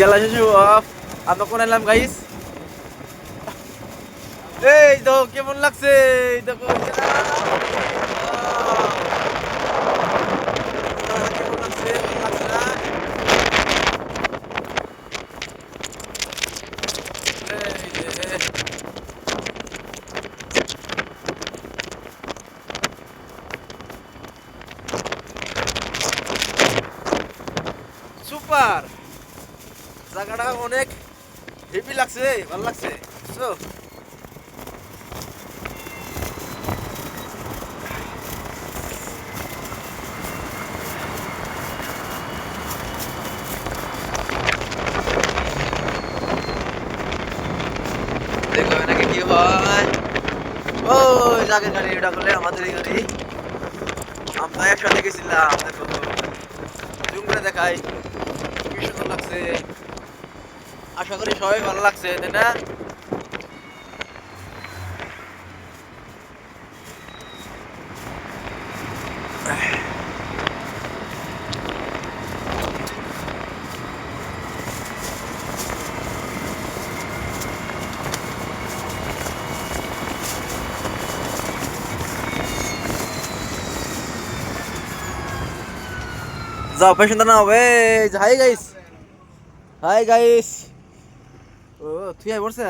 গেলা শেষে অফ আমরা কোন এলাম গাইস এই তো কেমন লাগছে এই দেখো কেমন লাগছে ভালো লাগছে না এই যে সুপার জায়গাটা অনেক হেভি লাগছে ভালো লাগছে বুঝছো দেখো নাকি কি হয় ও জাগের গাড়ি এটা করলে আমাদের গাড়ি আমরা একসাথে গেছিলাম দেখো জুম করে দেখাই কি সুন্দর লাগছে আশা করি সবাই ভালো লাগছে তাই না যাও পেছন না হবে হাই গাইস ও তুই আই বলছে